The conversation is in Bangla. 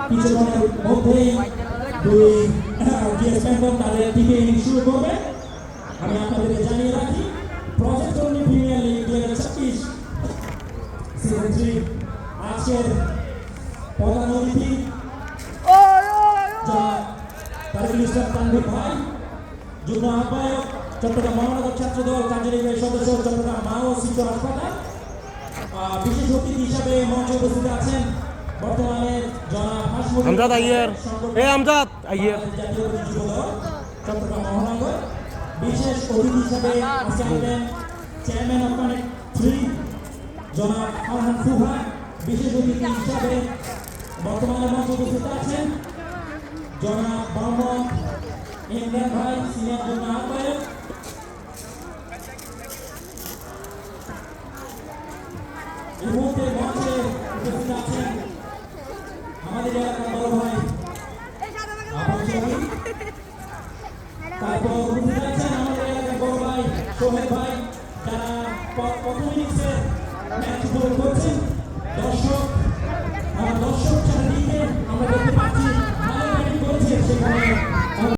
কিছুক্ষণের মধ্যেই দুই ডিএস ব্যাংকক তাদের টিভি ইনিংস শুরু করবে। আমি আপনাদেরকে জানিয়ে রাখি project Tourney premier league 2026 season 3 আজকের প্রধান অতিথি তারিকুল ইসলাম তানভীর ভাই, যুগ্ম আহ্বায়ক চট্টগ্রাম মহানগর ছাত্রদল কার্যনির্বাহী সদস্য চট্টগ্রাম মা ও শিশু হাসপাতাল। বিশেষ অতিথি হিসাবে মঞ্চে উপস্থিত আছেন বর্তমানে জনাব আমজাদ আইয়ার, আমজাদ আইয়ার জাতীয় যুব দল চট্টগ্রাম মহানগর। বিশেষ অতিথি হিসাবে আছেন চেয়ারম্যান অফ কানেক্ট 3 জনাব ফারহান সুবহান। বিশেষ অতিথি হিসাবে বর্তমানে মঞ্চে উপস্থিত আছেন জনাব মোহাম্মদ ইমরান ভাই, সিনিয়র যুগ্ম আহ্বায়ক। এই মুহূর্তে মঞ্চে উপস্থিত আছেন আমাদের এলাকার বড় ভাই আবুল শহীদ। তারপর উপস্থিত আছেন আমাদের এলাকার বড় ভাই সোহেল ভাই, যারা প্রথম ইনিংসে ম্যাচ শুরু করছেন।